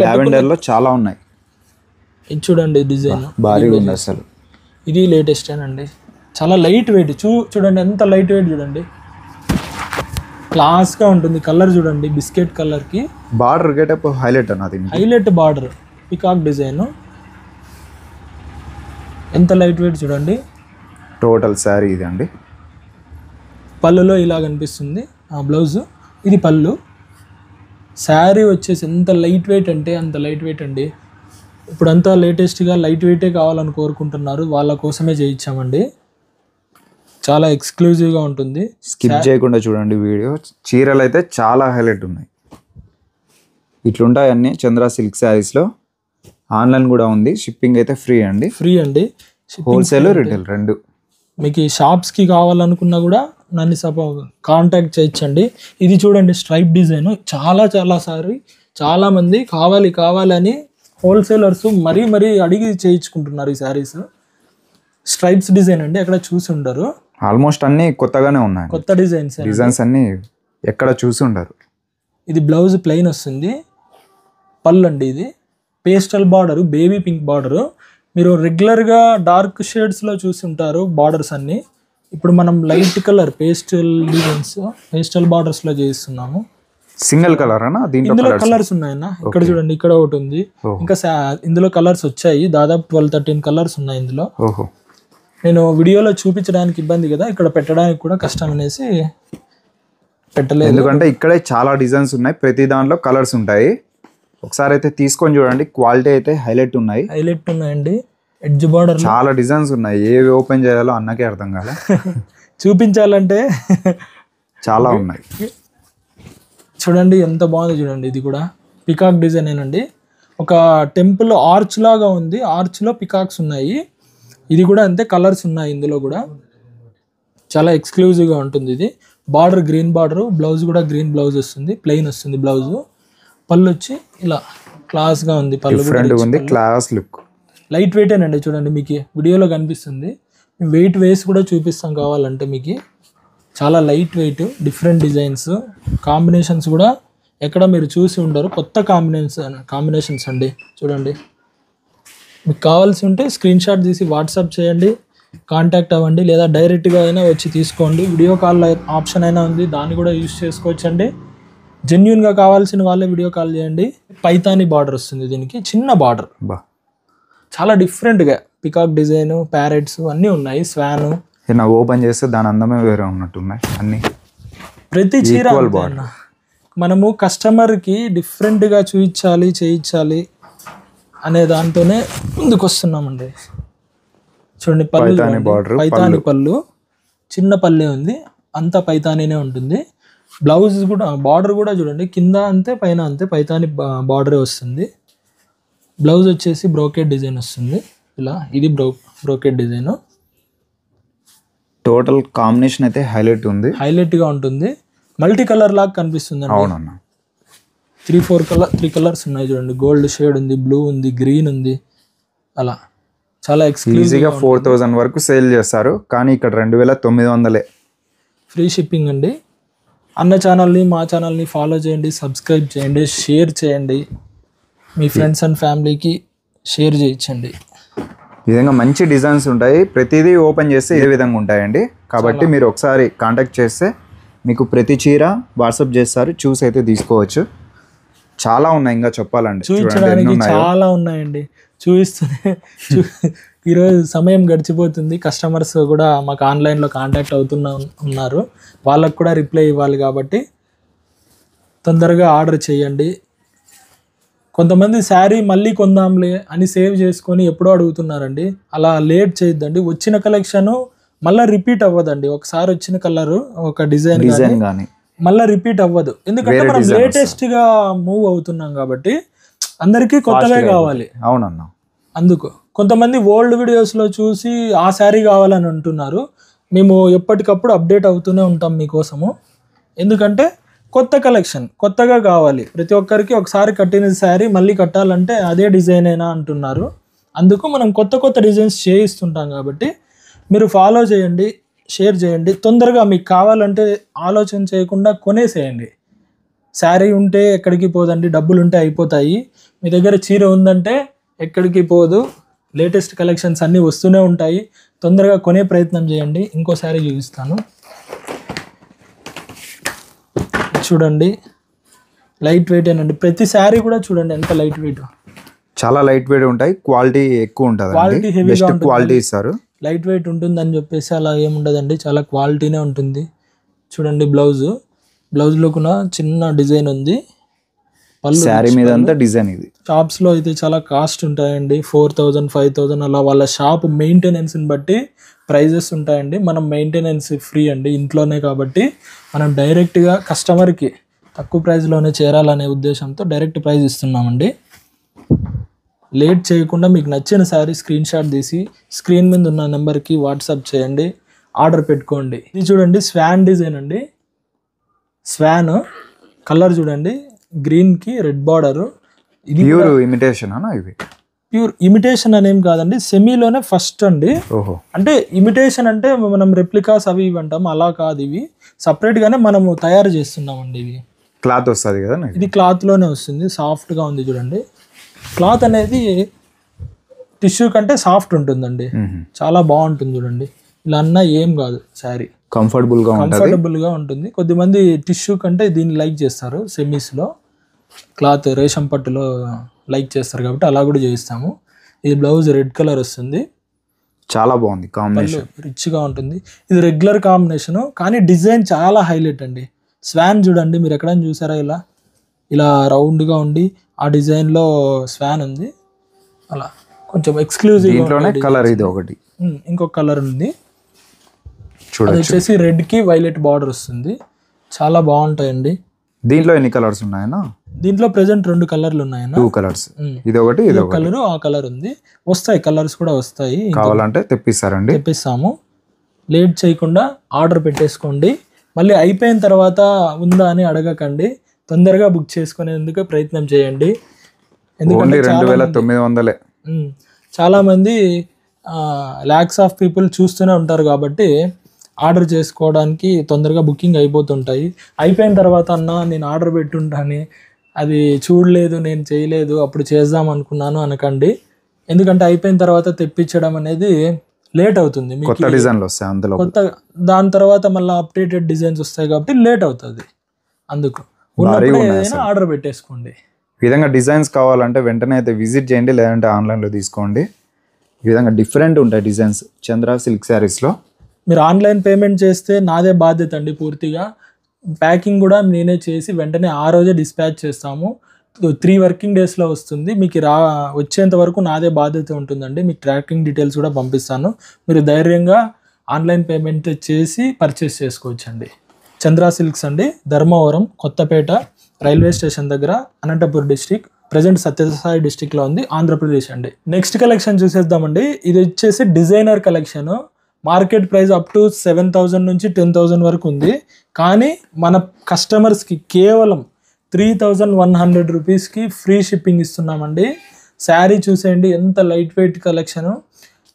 లావెండర్లో చాలా ఉన్నాయి. ఇది చూడండి డిజైన్ భారీగా ఉంది అసలు. ఇది లేటెస్ట్ అండి. చాలా లైట్ వెయిట్. చూడండి ఎంత లైట్ వెయిట్ చూడండి, క్లాస్గా ఉంటుంది. కలర్ చూడండి, బిస్కెట్ కలర్కి బార్డర్ గెటప్ హైలైట్ అన్నది. హైలైట్ బార్డర్, పికాక్ డిజైన్, ఎంత లైట్ వెయిట్ చూడండి. టోటల్ శారీ ఇది అండి. పళ్ళులో ఇలా కనిపిస్తుంది బ్లౌజ్. ఇది పళ్ళు. శారీ వచ్చేసి ఎంత లైట్ వెయిట్ అంటే అంత లైట్ వెయిట్ అండి. ఇప్పుడంతా లేటెస్ట్గా లైట్ వెయిటే కావాలని కోరుకుంటున్నారు, వాళ్ళ కోసమే చేయించామండి. చాలా ఎక్స్క్లూజివ్గా ఉంటుంది. స్కిప్ చేయకుండా చూడండి వీడియో. చీరలు అయితే చాలా హైలైట్ ఉన్నాయి. ఇట్లుంటాయి అన్ని చంద్ర సిల్క్ శారీస్లో. ఆన్లైన్ కూడా ఉంది. షిప్పింగ్ అయితే ఫ్రీ అండి. హోల్సేల్ రిటైల్ రెండు. మీకు ఈ షాప్స్కి కావాలనుకున్నా కూడా నన్ను కాంటాక్ట్ చేయొచ్చండి. ఇది చూడండి స్ట్రైప్ డిజైన్. చాలా మంది కావాలి అని హోల్సేలర్స్ మరీ అడిగి చేయించుకుంటున్నారు ఈ శారీస్. స్ట్రైప్స్ డిజైన్ అండి, ఎక్కడ చూసి ఉండరు. ఆల్మోస్ట్ అన్ని కొత్తగానే ఉన్నాయి. కొత్త డిజైన్స్ అన్ని ఎక్కడ చూసి ఉండరు. ఇది బ్లౌజ్ ప్లెయిన్ వస్తుంది. పళ్ళు అండి. ఇది pastel border, baby pink border. మీరు రెగ్యులర్గా డార్క్ షేడ్స్లో చూసి ఉంటారు బార్డర్స్ అన్ని. ఇప్పుడు మనం లైట్ కలర్ పేస్టల్ బార్డర్స్లో చేయిస్తున్నాము. సింగిల్ కలర్ అన్న. ఇందులో కలర్స్ ఉన్నాయన్న. ఇక్కడ చూడండి, ఇక్కడ ఒకటి ఉంది. ఇంకా ఇందులో కలర్స్ వచ్చాయి. దాదాపు 12-13 కలర్స్ ఉన్నాయి ఇందులో. నేను వీడియోలో చూపించడానికి ఇబ్బంది కదా, ఇక్కడ పెట్టడానికి కూడా కష్టం అనేసి పెట్టలేదు. ఎందుకంటే ఇక్కడే చాలా డిజైన్స్ ఉన్నాయి, ప్రతి దాంట్లో కలర్స్ ఉంటాయి. ఒకసారి అయితే తీసుకొని చూడండి. క్వాలిటీ అయితే హైలైట్ ఉన్నాయండి. ఎడ్జ్ బార్డర్ చాలా డిజైన్స్ ఉన్నాయి. ఏవి ఓపెన్ చేయాలో అన్నకే అర్థం కాలే. చూపించాలంటే చాలా ఉన్నాయి. చూడండి ఎంత బాగుంది చూడండి. ఇది కూడా పికాక్ డిజైన్ ఏనండి. ఒక టెంపుల్ ఆర్చ్ లాగా ఉంది. ఆర్చ్లో పికాక్స్ ఉన్నాయి. ఇది కూడా అంతే, కలర్స్ ఉన్నాయి ఇందులో కూడా. చాలా ఎక్స్క్లూజివ్గా ఉంటుంది. ఇది బార్డర్ గ్రీన్ బార్డర్, బ్లౌజ్ కూడా గ్రీన్ బ్లౌజ్ వస్తుంది. ప్లెయిన్ వస్తుంది బ్లౌజ్. పళ్ళు వచ్చి ఇలా క్లాస్గా ఉంది. పళ్ళు క్లాస్ లుక్. లైట్ వెయిట్ అండి. చూడండి మీకు వీడియోలో కనిపిస్తుంది. వెయిట్ వేసి కూడా చూపిస్తాం కావాలంటే మీకు. చాలా light weight, different designs, combinations కూడా ఎక్కడ మీరు చూసి ఉండరు. కొత్త కాంబినేషన్స్ అండి. చూడండి, మీకు కావాల్సి ఉంటే స్క్రీన్ షాట్ తీసి వాట్సాప్ చేయండి, కాంటాక్ట్ అవ్వండి, లేదా డైరెక్ట్గా అయినా వచ్చి తీసుకోండి. వీడియో కాల్ ఆప్షన్ అయినా ఉంది, దాన్ని కూడా యూజ్ చేసుకోవచ్చండి. జెన్యున్గా కావాల్సిన వాళ్ళే వీడియో కాల్ చేయండి. పైతాని బార్డర్ వస్తుంది దీనికి, చిన్న బార్డర్, చాలా డిఫరెంట్గా పికాక్ డిజైన్, ప్యారెట్స్ అన్నీ ఉన్నాయి. స్వాన్ ఓపెన్ చేస్తే దాని అందమే వేరే ఉన్నట్టున్నాయి అన్నీ. ప్రతి చీర అంతే అన్న. మనము కస్టమర్కి డిఫరెంట్గా చూపించాలి చేయించాలి అనే దాంతోనే ముందుకు వస్తున్నామండి. చూడండి పళ్ళు, పైతాని పళ్ళు, చిన్న పల్లె ఉంది, అంతా పైతానీనే ఉంటుంది. బ్లౌజ్ కూడా బార్డర్ కూడా చూడండి, కింద అంతే పైన అంతే పైతాని బార్డరే వస్తుంది. బ్లౌజ్ వచ్చేసి బ్రోకెట్ డిజైన్ వస్తుంది ఇలా, ఇది బ్రోకెట్ డిజైన్. టోటల్ కాంబినేషన్ అయితే హైలైట్గా ఉంటుంది. మల్టీ కలర్ లాగా కనిపిస్తుంది అండి. 3 కలర్స్ ఉన్నాయి చూడండి. గోల్డ్ షేడ్ ఉంది, బ్లూ ఉంది, గ్రీన్ ఉంది, అలా చాలా ఎక్స్క్లూజివ్గా 4000 వరకు సేల్ చేస్తారు, కానీ ఇక్కడ 2900. ఫ్రీ షిప్పింగ్ అండి. అన్న ఛానల్ని మా ఛానల్ని ఫాలో చేయండి, సబ్స్క్రైబ్ చేయండి, షేర్ చేయండి, మీ ఫ్రెండ్స్ అండ్ ఫ్యామిలీకి షేర్ చేయించండి. ఈ విధంగా మంచి డిజైన్స్ ఉంటాయి, ప్రతిదీ ఓపెన్ చేస్తే ఇదే విధంగా ఉంటాయండి. కాబట్టి మీరు ఒకసారి కాంటాక్ట్ చేస్తే మీకు ప్రతి చీర వాట్సాప్ చేస్తారు, చూసి అయితే తీసుకోవచ్చు. చాలా ఉన్నాయి, ఇంకా చెప్పాలండి చూపించడానికి చాలా ఉన్నాయండి. చూపిస్తూనే ఈరోజు సమయం గడిచిపోతుంది. కస్టమర్స్ కూడా మాకు ఆన్లైన్లో కాంటాక్ట్ ఉన్నారు, వాళ్ళకు కూడా రిప్లై ఇవ్వాలి కాబట్టి తొందరగా ఆర్డర్ చేయండి. కొంతమంది శారీ మళ్ళీ కొందాంలే అని సేవ్ చేసుకొని ఎప్పుడో అడుగుతున్నారండి. అలా లేట్ చేయొద్దండి. వచ్చిన కలెక్షన్ మళ్ళీ రిపీట్ అవ్వదండి. ఒకసారి వచ్చిన కలర్ ఒక డిజైన్ కానీ మళ్ళీ రిపీట్ అవ్వదు, ఎందుకంటే మనం లేటెస్ట్గా మూవ్ అవుతున్నాం కాబట్టి అందరికీ కొత్తగా కావాలి. అవునన్నా, అందుకు కొంతమంది ఓల్డ్ వీడియోస్లో చూసి ఆ శారీ కావాలని అంటున్నారు. మేము ఎప్పటికప్పుడు అప్డేట్ అవుతూనే ఉంటాం మీకోసము, ఎందుకంటే కొత్త కలెక్షన్ కొత్తగా కావాలి. ప్రతి ఒక్కరికి ఒకసారి కట్టిన శారీ మళ్ళీ కట్టాలంటే అదే డిజైన్ అయినా అంటున్నారు. అందుకు మనం కొత్త డిజైన్స్ చేయిస్తుంటాం కాబట్టి మీరు ఫాలో చేయండి, షేర్ చేయండి. తొందరగా మీకు కావాలంటే ఆలోచన చేయకుండా కొనేసేయండి. శారీ ఉంటే ఎక్కడికి పోదండి, డబ్బులు ఉంటే అయిపోతాయి. మీ దగ్గర చీర ఉందంటే ఎక్కడికి పోదు, లేటెస్ట్ కలెక్షన్స్ అన్నీ వస్తూనే ఉంటాయి. తొందరగా కొనే ప్రయత్నం చేయండి. ఇంకో శారీ చూపిస్తాను చూడండి. లైట్ వెయిట్ ఏనండి, ప్రతి శారీ కూడా చూడండి ఎంత లైట్ వెయిట్. చాలా లైట్ వెయిట్ ఉంటాయి, క్వాలిటీ ఎక్కువ ఉంటుంది, క్వాలిటీ హెవీగా క్వాలిటీ ఇస్తారు. లైట్ వెయిట్ ఉంటుందని చెప్పేసి అలా ఏముండదండి, చాలా క్వాలిటీనే ఉంటుంది. చూడండి బ్లౌజ్లో కూడా చిన్న డిజైన్ ఉంది. శారీ మీద అంతా డిజైన్. ఇది షాప్స్లో అయితే చాలా కాస్ట్ ఉంటాయండి, 4000 5000 అలా. వాళ్ళ షాప్ మెయింటెనెన్స్ని బట్టి ప్రైజెస్ ఉంటాయండి. మనం మెయింటెనెన్స్ ఫ్రీ అండి ఇంట్లోనే, కాబట్టి మనం డైరెక్ట్గా కస్టమర్కి తక్కువ ప్రైస్లోనే చేరాలనే ఉద్దేశంతో డైరెక్ట్ ప్రైస్ ఇస్తున్నామండి. లేట్ చేయకుండా మీకు నచ్చిన శారీ స్క్రీన్ షాట్ తీసి స్క్రీన్ మీద ఉన్న నెంబర్కి వాట్సాప్ చేయండి, ఆర్డర్ పెట్టుకోండి. ఇది చూడండి స్వాన్ డిజైన్ అండి. స్వాన్ కలర్ చూడండి, గ్రీన్కి రెడ్ బార్డర్. ఇది ప్యూర్ ఇమిటేషన్ అన్న, ఇది ప్యూర్ ఇమిటేషన్ అనేం కాదండి, సెమీలోనే ఫస్ట్ అండి. అంటే ఇమిటేషన్ అంటే మనం రెప్లికాస్ అవి ఇవి అంటాం, అలా కాదు. ఇవి సపరేట్గానే మనము తయారు చేస్తున్నామండి. ఇవి క్లాత్ వస్తుంది కదా, ఇది క్లాత్లోనే వస్తుంది, సాఫ్ట్గా ఉంది చూడండి. క్లాత్ అనేది టిష్యూ కంటే సాఫ్ట్ ఉంటుందండి, చాలా బాగుంటుంది చూడండి. ఇలా అన్నా ఏం కాదు, శారీ కంఫర్టబుల్గా ఉంటుంది. కొద్దిమంది టిష్యూ కంటే దీన్ని లైక్ చేస్తారు, సెమీస్లో క్లాత్ రేషం పట్టులో లైక్ చేస్తారు కాబట్టి అలా కూడా చేయిస్తాము. ఇది బ్లౌజ్ రెడ్ కలర్ వస్తుంది, చాలా బాగుంది కాంబినేషన్, రిచ్గా ఉంటుంది. ఇది రెగ్యులర్ కాంబినేషను, కానీ డిజైన్ చాలా హైలైట్ అండి. స్వాన్ చూడండి, మీరు ఎక్కడైనా చూసారా? ఇలా రౌండ్గా ఉండి ఆ డిజైన్లో స్వాన్ ఉంది, అలా కొంచెం ఎక్స్క్లూజివ్ కలర్. ఇది ఒకటి, ఇంకొక కలర్ ఉంది, అది వచ్చేసి రెడ్కి వైలెట్ బార్డర్ వస్తుంది, చాలా బాగుంటాయండి. దీంట్లో ఎన్ని కలర్స్ ఉన్నాయన్నా? దీంట్లో ప్రెసెంట్ 2 కలర్లు ఉన్నాయన్న. 2 కలర్స్, ఇది ఒకటి, ఇది ఒకటి కలర్, ఆ కలర్ ఉంది. వస్తాయి కలర్స్ కూడా వస్తాయి, కావాలంటే తెప్పిస్తారండి, తెప్పిస్తాము. లేట్ చేయకుండా ఆర్డర్ పెట్టేసుకోండి. మళ్ళీ అయిపోయిన తర్వాత ఉందా అని అడగకండి, తొందరగా బుక్ చేసుకునేందుకు ప్రయత్నం చేయండి. ఎందుకంటే 2900 చాలామంది ల్యాక్స్ ఆఫ్ పీపుల్ చూస్తూనే ఉంటారు కాబట్టి ఆర్డర్ చేసుకోవడానికి తొందరగా బుకింగ్ అయిపోతుంటాయి. అయిపోయిన తర్వాత అన్న నేను ఆర్డర్ పెట్టుంటాను, అది చూడలేదు, నేను చేయలేదు, అప్పుడు చేద్దాం అనుకున్నాను అనకండి. ఎందుకంటే అయిపోయిన తర్వాత తెప్పించడం అనేది లేట్ అవుతుంది, కొత్త డిజైన్లు వస్తాయి అందులో, కొత్త దాని తర్వాత మళ్ళీ అప్డేటెడ్ డిజైన్స్ వస్తాయి కాబట్టి లేట్ అవుతుంది. అందుకు ఉన్నప్పుడు ఆర్డర్ పెట్టేసుకోండి. ఈ విధంగా డిజైన్స్ కావాలంటే వెంటనే అయితే విజిట్ చేయండి, లేదంటే ఆన్లైన్లో తీసుకోండి. ఈ విధంగా డిఫరెంట్ ఉంటాయి డిజైన్స్ చంద్ర సిల్క్ శారీస్లో. మీరు ఆన్లైన్ పేమెంట్ చేస్తే నాదే బాధ్యత అండి పూర్తిగా. ప్యాకింగ్ కూడా నేనే చేసి వెంటనే ఆ రోజే డిస్పాచ్ చేస్తాము. 3 వర్కింగ్ డేస్లో వస్తుంది. మీకు వచ్చేంత వరకు నాదే బాధ్యత ఉంటుందండి. మీకు ట్రాకింగ్ డీటెయిల్స్ కూడా పంపిస్తాను. మీరు ధైర్యంగా ఆన్లైన్ పేమెంట్ చేసి పర్చేస్ చేసుకోవచ్చండి. చంద్ర సిల్క్స్ అండి, ధర్మవరం, కొత్తపేట రైల్వే స్టేషన్ దగ్గర, అనంతపూర్ డిస్టిక్, ప్రజెంట్ సత్యసాయి డిస్టిక్లో ఉంది, ఆంధ్రప్రదేశ్ అండి. నెక్స్ట్ కలెక్షన్ చూసేద్దామండి. ఇది వచ్చేసి designer collection. Market price up to 7,000 నుంచి 10,000 వరకు ఉంది. కానీ మన కస్టమర్స్కి కేవలం 3,100 రూపీస్కి ఫ్రీ షిప్పింగ్ ఇస్తున్నామండి. శారీ చూసేయండి, ఎంత light weight collection,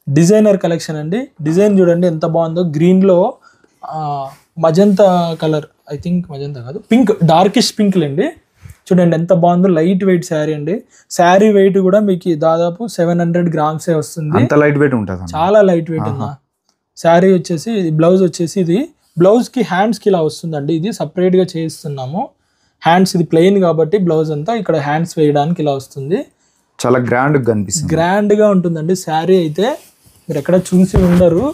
designer collection అండి. డిజైన్ చూడండి ఎంత బాగుందో, గ్రీన్లో magenta colour, I think magenta కాదు, పింక్, డార్కిష్ పింక్ అండి. చూడండి ఎంత బాగుందో, లైట్ వెయిట్ శారీ అండి. శారీ వెయిట్ కూడా మీకు దాదాపు 700 గ్రామ్సే వస్తుంది. అంత లైట్ వెయిట్ ఉంటుంది, చాలా లైట్ వెయిట్ అన్న. శారీ వచ్చేసి బ్లౌజ్ వచ్చేసి ఇది బ్లౌజ్కి హ్యాండ్స్కి ఇలా వస్తుందండి. ఇది సపరేట్గా చేయిస్తున్నాము. హ్యాండ్స్ ఇది ప్లెయిన్ కాబట్టి బ్లౌజ్ అంతా ఇక్కడ హ్యాండ్స్ వేయడానికి ఇలా వస్తుంది. చాలా గ్రాండ్గా కనిపిస్తుంది, గ్రాండ్గా ఉంటుందండి. శారీ అయితే మీరు ఎక్కడ చూసి ఉండరు.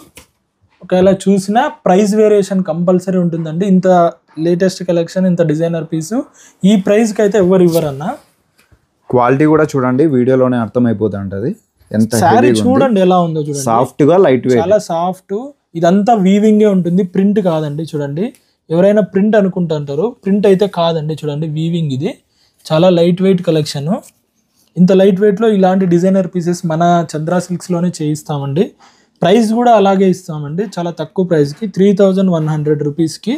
ఒకవేళ చూసినా ప్రైస్ వేరియేషన్ కంపల్సరీ ఉంటుందండి. ఇంత లేటెస్ట్ కలెక్షన్, ఇంత డిజైనర్ పీసు ఈ ప్రైస్కి అయితే ఎవరు ఇవ్వరన్నా. క్వాలిటీ కూడా చూడండి, వీడియోలోనే అర్థమైపోతూ ఉంటుంది. ఎంత శారీ చూడండి ఎలా ఉందో చూడండి, సాఫ్ట్ గా లైట్ వెయిట్, చాలా సాఫ్ట్. ఇదంతా వీవింగే ఉంటుంది, ప్రింట్ కాదండి. చూడండి, ఎవరైనా ప్రింట్ అనుకుంటుంటారు, ప్రింట్ అయితే కాదండి. చూడండి వీవింగ్, ఇది చాలా లైట్ వెయిట్ కలెక్షన్. ఇంత లైట్ వెయిట్లో ఇలాంటి డిజైనర్ పీసెస్ మన చంద్ర సిల్క్స్లోనే చేయిస్తామండి. ప్రైస్ కూడా అలాగే ఇస్తామండి, చాలా తక్కువ ప్రైస్కి 3,100 రూపీస్కి.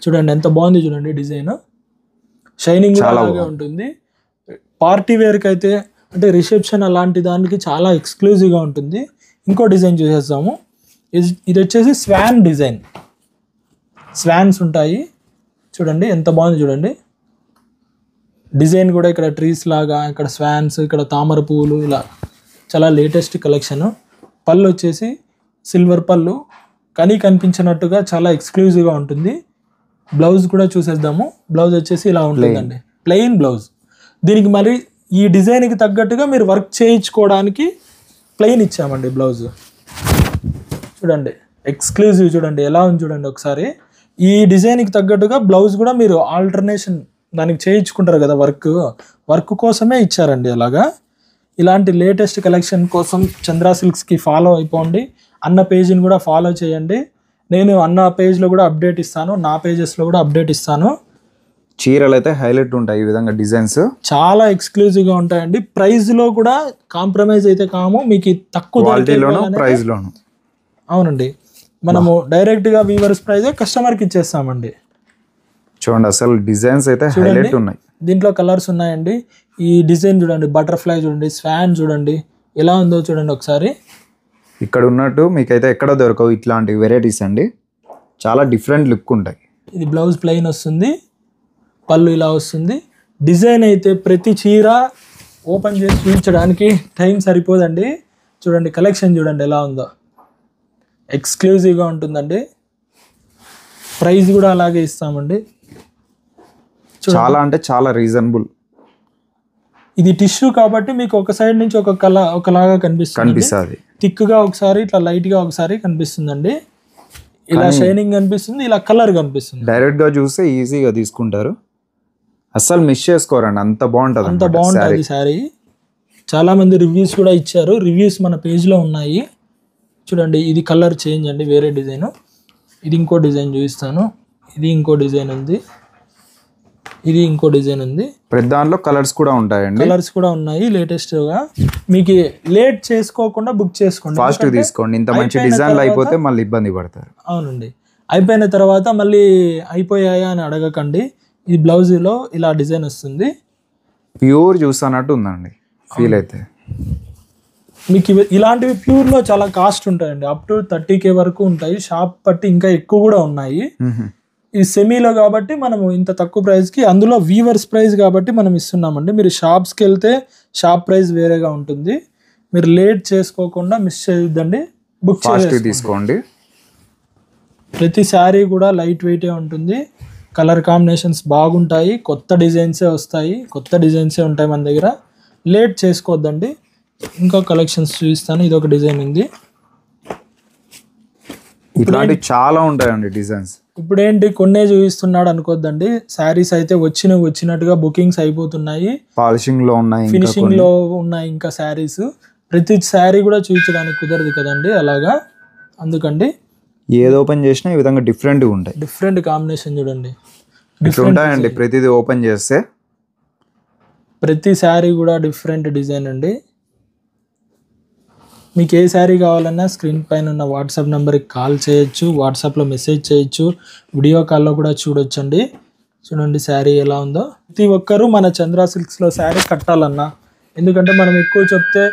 చూడండి ఎంత బాగుంది, చూడండి డిజైన్, షైనింగ్ అలాగే ఉంటుంది. పార్టీ వేర్కి అయితే అంటే రిసెప్షన్ అలాంటి దానికి చాలా ఎక్స్క్లూజివ్గా ఉంటుంది. ఇంకో డిజైన్ చూసేస్తాము. ఇది వచ్చేసి స్వాన్ డిజైన్, స్వాన్స్ ఉంటాయి. చూడండి ఎంత బాగుంది, చూడండి డిజైన్ కూడా ఇక్కడ ట్రీస్ లాగా, ఇక్కడ స్వాన్స్, ఇక్కడ తామర పువ్వులు, ఇలా చాలా లేటెస్ట్ కలెక్షన్. పళ్ళు వచ్చేసి సిల్వర్ పళ్ళు, కానీ కనిపించినట్టుగా చాలా ఎక్స్క్లూజివ్గా ఉంటుంది. బ్లౌజ్ కూడా చూసేద్దాము. బ్లౌజ్ వచ్చేసి ఇలా ఉంటుందండి, ప్లెయిన్ బ్లౌజ్. దీనికి మరి ఈ డిజైన్కి తగ్గట్టుగా మీరు వర్క్ చేయించుకోవడానికి ప్లెయిన్ ఇచ్చామండి బ్లౌజ్. చూడండి ఎక్స్క్లూజివ్, చూడండి ఎలా ఉంది చూడండి ఒకసారి. ఈ డిజైన్కి తగ్గట్టుగా బ్లౌజ్ కూడా మీరు ఆల్టర్నేషన్ దానికి చేయించుకుంటారు కదా, వర్క్ కోసమే ఇచ్చారండి అలాగా. ఇలాంటి లేటెస్ట్ కలెక్షన్ కోసం చంద్ర సిల్క్స్కి ఫాలో అయిపోండి. అన్న పేజీని కూడా ఫాలో చేయండి. నేను అన్న పేజ్లో కూడా అప్డేట్ ఇస్తాను, నా పేజెస్లో కూడా అప్డేట్ ఇస్తాను. చీరలు అయితే హైలైట్ ఉంటాయి, ఈ విధంగా డిజైన్స్ చాలా ఎక్స్క్లూజివ్గా ఉంటాయండి. ప్రైస్లో కూడా కాంప్రమైజ్ అయితే కాము, మీకు తక్కువ క్వాలిటీలోను ప్రైస్లోను. అవునండి, మనము డైరెక్ట్గా వీవర్స్ ప్రైజ్ కస్టమర్కి ఇచ్చేస్తామండి. చూడండి అసలు డిజైన్స్ అయితే హైలైట్ ఉన్నాయి. దీంట్లో కలర్స్ ఉన్నాయండి. ఈ డిజైన్ చూడండి, బటర్ఫ్లై చూడండి, స్వాన్ చూడండి ఎలా ఉందో చూడండి ఒకసారి. ఇక్కడ ఉన్నట్టు మీకైతే ఎక్కడ దొరకవు ఇట్లాంటి వెరైటీస్ అండి, చాలా డిఫరెంట్ లుక్ ఉంటాయి. ఇది బ్లౌజ్ ప్లెయిన్ వస్తుంది, పళ్ళు ఇలా వస్తుంది. డిజైన్ అయితే ప్రతి చీర ఓపెన్ చేసి చూపించడానికి టైం సరిపోదండి. చూడండి కలెక్షన్ చూడండి ఎలా ఉందో, ఎక్స్క్లూజివ్గా ఉంటుందండి. ప్రైస్ కూడా అలాగే ఇస్తామండి. చాలా అంటే చాలా రీజనబుల్. ఇది టిష్యూ కాబట్టి మీకు ఒక సైడ్ నుంచి ఒకలాగా కనిపిస్తుంది, థిక్గా ఒకసారి, ఇట్లా లైట్గా ఒకసారి కనిపిస్తుందండి. ఇలా షైనింగ్ కనిపిస్తుంది, ఇలా కలర్ కనిపిస్తుంది. డైరెక్ట్గా చూస్తే ఈజీగా తీసుకుంటారు, అస్సలు మిస్ చేసుకోరండి, అంత బాగుంటుంది. అంత బాగుంటుంది శారీ. చాలా మంది రివ్యూస్ కూడా ఇచ్చారు, రివ్యూస్ మన పేజ్లో ఉన్నాయి. చూడండి ఇది కలర్ చేంజ్ అండి, వేరే డిజైన్. ఇది ఇంకో డిజైన్ చూపిస్తాను. ఇది ఇంకో డిజైన్ ఉంది, ఇది ఇంకో డిజైన్ ఉంది. ప్రతి దాంట్లో కలర్స్ కూడా ఉంటాయండి, కలర్స్ కూడా ఉన్నాయి లేటెస్ట్గా. మీకు లేట్ చేసుకోకుండా బుక్ చేసుకోండి, ఫాస్ట్ తీసుకోండి. ఇంత మంచి డిజైన్లు అయిపోతే మళ్ళీ ఇబ్బంది పడతారు. అవునండి, అయిపోయిన తర్వాత మళ్ళీ అయిపోయాయా అని అడగకండి. ఈ బ్లౌజ్లో ఇలా డిజైన్ వస్తుంది, ప్యూర్ చూస్తున్నట్టు ఉందండి ఫీల్ అయితే. మీకు ఇలాంటివి ప్యూర్లో చాలా కాస్ట్ ఉంటాయండి, అప్ టు 30K వరకు ఉంటాయి. షాప్ పట్టి ఇంకా ఎక్కువ కూడా ఉన్నాయి. ఈ సెమీలో కాబట్టి మనము ఇంత తక్కువ ప్రైస్కి, అందులో వీవర్స్ ప్రైస్ కాబట్టి మనం ఇస్తున్నామండి. మీరు షాప్స్కి వెళ్తే షాప్ ప్రైస్ వేరేగా ఉంటుంది. మీరు లేట్ చేసుకోకుండా మిస్ చేయొద్దండి, బుక్ తీసుకోండి. ప్రతి శారీ కూడా లైట్ వెయిటే ఉంటుంది, కలర్ కాంబినేషన్స్ బాగుంటాయి, కొత్త డిజైన్సే వస్తాయి, కొత్త డిజైన్సే ఉంటాయి మన దగ్గర. లేట్ చేసుకోవద్దండి. ఇంకా కలెక్షన్స్ చూపిస్తాను. ఇది ఒక డిజైన్ ఉంది, ఇట్లాంటివి చాలా ఉంటాయండి డిజైన్స్. ఇప్పుడు ఏంటి కొన్నే చూపిస్తున్నాడు అనుకోద్దండి, శారీస్ అయితే వచ్చినట్టుగా బుకింగ్స్ అయిపోతున్నాయి, పాలిషింగ్ లో ఉన్నాయి, ఫినిషింగ్ లో ఉన్నాయి ఇంకా శారీస్. ప్రతి శారీ కూడా చూపించడానికి కుదరదు కదండి అలాగా, అందుకండి ఏది ఓపెన్ చేసినా ఈ విధంగా డిఫరెంట్ ఉంటాయి. డిఫరెంట్ కాంబినేషన్ చూడండి, ఉంటాయండి ప్రతిదీ ఓపెన్ చేస్తే. ప్రతి శారీ కూడా డిఫరెంట్ డిజైన్ అండి. మీకు ఏ శారీ కావాలన్నా స్క్రీన్ పైన ఉన్న వాట్సాప్ నెంబర్కి కాల్ చేయొచ్చు, వాట్సాప్లో మెసేజ్ చేయొచ్చు, వీడియో కాల్లో కూడా చూడొచ్చండి. చూడండి శారీ ఎలా ఉందో. ప్రతి ఒక్కరూ మన చంద్ర సిల్క్స్లో శారీ కట్టాలన్నా, ఎందుకంటే మనం ఎక్కువ చెప్తే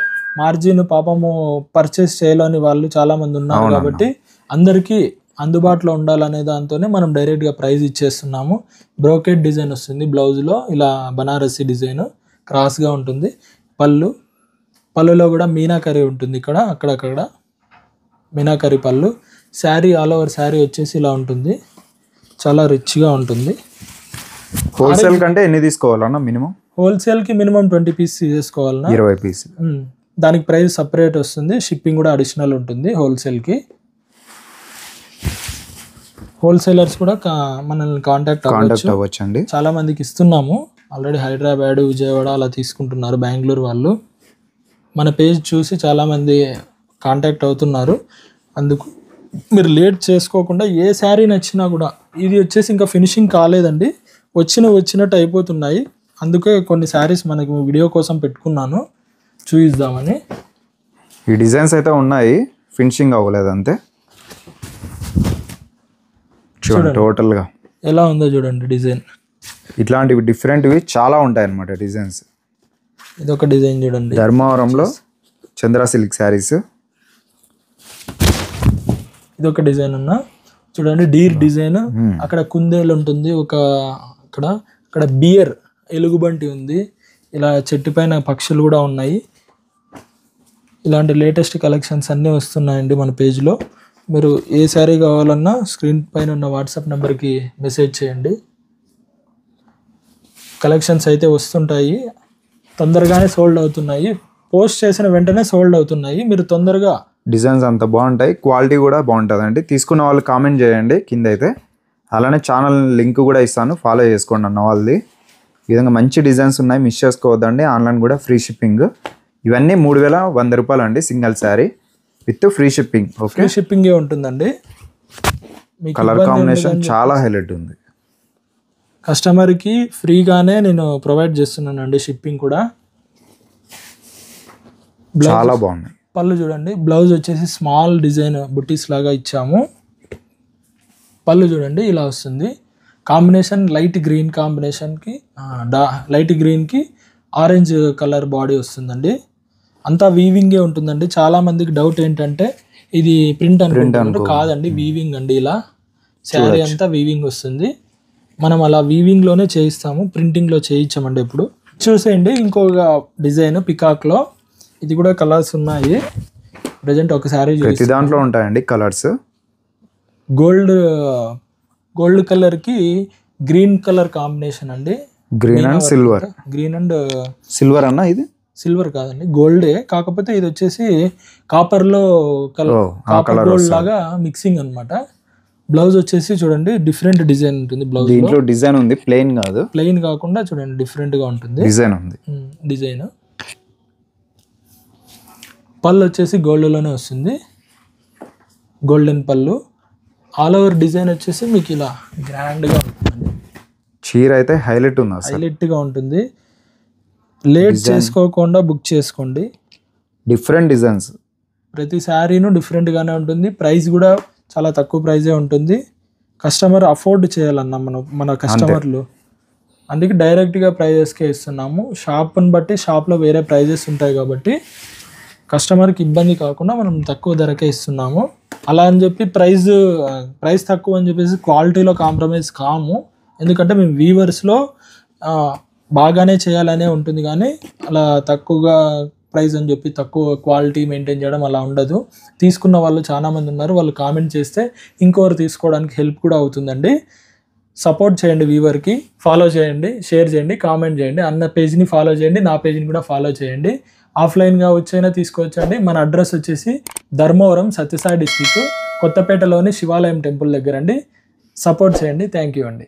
మార్జిన్ పాపము పర్చేస్ చేయలేని వాళ్ళు చాలామంది ఉన్నారు కాబట్టి అందరికీ అందుబాటులో ఉండాలనే దాంతోనే మనం డైరెక్ట్గా ప్రైస్ ఇచ్చేస్తున్నాము. బ్రోకెట్ డిజైన్ వస్తుంది బ్లౌజ్లో, ఇలా బనారసి డిజైన్ క్రాస్గా ఉంటుంది. పళ్ళులో కూడా మీనాకరీ ఉంటుంది, ఇక్కడ అక్కడక్కడ మీనాకరీ పళ్ళు. శారీ ఆల్ ఓవర్ శారీ వచ్చేసి ఇలా ఉంటుంది, చాలా రిచ్గా ఉంటుంది. హోల్సేల్ కంటే ఎన్ని తీసుకోవాలన్నా మినిమం? హోల్సేల్కి మినిమం 20 పీస్ తీసుకోవాలన్నా, 20 పీస్. దానికి ప్రైస్ సపరేట్ వస్తుంది, షిప్పింగ్ కూడా అడిషనల్ ఉంటుంది హోల్సేల్కి. హోల్సేలర్స్ కూడా మనల్ని కాంటాక్ట్ అవ్వచ్చు అండి. చాలా మందికి ఇస్తున్నాము ఆల్రెడీ, హైదరాబాద్, విజయవాడ అలా తీసుకుంటున్నారు, బెంగళూరు వాళ్ళు. మన పేజ్ చూసి చాలామంది కాంటాక్ట్ అవుతున్నారు. అందుకు మీరు లేట్ చేసుకోకుండా ఏ శారీ నచ్చినా కూడా, ఇది వచ్చేసి ఇంకా ఫినిషింగ్ కాలేదండి, వచ్చినట్టు అయిపోతున్నాయి. అందుకే కొన్ని శారీస్ మనకి వీడియో కోసం పెట్టుకున్నాను, చూపిద్దామని. ఈ డిజైన్స్ అయితే ఉన్నాయి, ఫినిషింగ్ అవ్వలేదు అంతే. చూడండి టోటల్గా ఎలా ఉందో చూడండి డిజైన్. ఇట్లాంటివి డిఫరెంట్వి చాలా ఉంటాయి అన్నమాట డిజైన్స్. ఇదొక డిజైన్ చూడండి, ధర్మవరంలో చంద్ర సిల్క్ శారీస్. ఇదొక డిజైన్ చూడండి, డీర్ డిజైన్. అక్కడ కుందేలు ఉంటుంది, అక్కడ బియర్ ఎలుగుబంటి ఉంది, ఇలా చెట్టు పైన పక్షులు కూడా ఉన్నాయి. ఇలాంటి లేటెస్ట్ కలెక్షన్స్ అన్నీ వస్తున్నాయండి మన పేజ్లో. మీరు ఏ శారీ కావాలన్నా స్క్రీన్ పైన ఉన్న వాట్సాప్ నెంబర్కి మెసేజ్ చేయండి. కలెక్షన్స్ అయితే వస్తుంటాయి, తొందరగానే సోల్డ్ అవుతున్నాయి, పోస్ట్ చేసిన వెంటనే సోల్డ్ అవుతున్నాయి. మీరు తొందరగా, డిజైన్స్ అంత బాగుంటాయి, క్వాలిటీ కూడా బాగుంటుంది అండి. తీసుకున్న వాళ్ళు కామెంట్ చేయండి కింద అయితే. అలానే ఛానల్ లింక్ కూడా ఇస్తాను, ఫాలో చేసుకోండి అన్న వాళ్ళది. ఈ విధంగా మంచి డిజైన్స్ ఉన్నాయి, మిస్ చేసుకోవద్దండి. ఆన్లైన్ కూడా ఫ్రీ షిప్పింగ్. ఇవన్నీ 3100 రూపాయలు అండి single sari with free shipping. Okay, షిప్పింగే ఉంటుందండి. కలర్ కాంబినేషన్ చాలా హైలైట్ ఉంది. కస్టమర్కి ఫ్రీగానే నేను ప్రొవైడ్ చేస్తున్నానండి షిప్పింగ్ కూడా. చాలా బాగున్నాయి. పళ్ళు చూడండి, బ్లౌజ్ వచ్చేసి స్మాల్ డిజైన్ బుటీస్ లాగా ఇచ్చాము. పళ్ళు చూడండి ఇలా వస్తుంది, కాంబినేషన్ లైట్ గ్రీన్ కాంబినేషన్కి లైట్ గ్రీన్కి ఆరెంజ్ కలర్ బాడీ వస్తుందండి. అంతా వీవింగే ఉంటుందండి. చాలా మందికి డౌట్ ఏంటంటే ఇది ప్రింట్ అనుకుంటున్నారు, కాదండి వీవింగ్ అండి. ఇలా శారీ అంతా వీవింగ్ వస్తుంది. మనం అలా వీవింగ్లోనే చేయిస్తాము, ప్రింటింగ్లో చేయించామండి ఎప్పుడు. చూసేయండి ఇంకొక డిజైన్ పికాక్లో, ఇది కూడా కలర్స్ ఉన్నాయి. ప్రజెంట్ ఒక శారీ ప్రతి దాంట్లో ఉంటాయండి కలర్స్. గోల్డ్ కలర్కి గ్రీన్ కలర్ కాంబినేషన్ అండి. Green and silver. Green and silver అన్న, ఇది సిల్వర్ కాదండి, గోల్డే. కాకపోతే ఇది వచ్చేసి కాపర్లో కాపర్ గోల్డ్ లాగా మిక్సింగ్ అన్నమాట. బ్లౌజ్ వచ్చేసి చూడండి డిఫరెంట్ డిజైన్ ఉంటుంది. బ్లౌజ్ దీంట్లో డిజైన్ ఉంది, ప్లెయిన్ కాదు. ప్లెయిన్ కాకుండా చూడండి డిఫరెంట్ గా ఉంటుంది, డిజైన్ ఉంది. డిజైన్. పళ్ళు వచ్చేసి గోల్డ్లోనే వస్తుంది, గోల్డెన్ పళ్ళు. ఆల్ ఓవర్ డిజైన్ వచ్చేసి మీకు ఇలా గ్రాండ్గా ఉంటుందండి. చీర అయితే హైలైట్ ఉంది, హైలైట్గా ఉంటుంది. లేట్ చేసుకోకుండా బుక్ చేసుకోండి. డిఫరెంట్ డిజైన్స్, ప్రతి శారీను డిఫరెంట్గానే ఉంటుంది. ప్రైస్ కూడా చాలా తక్కువ ప్రైజే ఉంటుంది. కస్టమర్ అఫోర్డ్ చేయాలన్నా మన కస్టమర్లు, అందుకే డైరెక్ట్గా ప్రైజెస్కే ఇస్తున్నాము. షాప్ని బట్టి షాప్లో వేరే ప్రైజెస్ ఉంటాయి కాబట్టి కస్టమర్కి ఇబ్బంది కాకుండా మనం తక్కువ ధరకే ఇస్తున్నాము. అలా అని చెప్పి ప్రైస్ తక్కువ అని చెప్పేసి క్వాలిటీలో కాంప్రమైజ్ కాము. ఎందుకంటే మేము వీవర్స్లో బాగానే చేయాలనే ఉంటుంది, కానీ అలా తక్కువగా ప్రైస్ అని చెప్పి తక్కువ క్వాలిటీ మెయింటైన్ చేయడం అలా ఉండదు. తీసుకున్న వాళ్ళు చాలామంది ఉన్నారు, వాళ్ళు కామెంట్ చేస్తే ఇంకొకరు తీసుకోవడానికి హెల్ప్ కూడా అవుతుందండి. సపోర్ట్ చేయండి, వీవర్కి ఫాలో చేయండి, షేర్ చేయండి, కామెంట్ చేయండి. అన్న పేజ్ని ఫాలో చేయండి, నా పేజ్ని కూడా ఫాలో చేయండి. ఆఫ్లైన్గా వచ్చైనా తీసుకోవచ్చండి. మన అడ్రస్ వచ్చేసి ధర్మవరం, సత్యసాయి డిస్ట్రిక్ట్, కొత్తపేటలోని శివాలయం టెంపుల్ దగ్గర అండి. సపోర్ట్ చేయండి. థ్యాంక్ యూ అండి.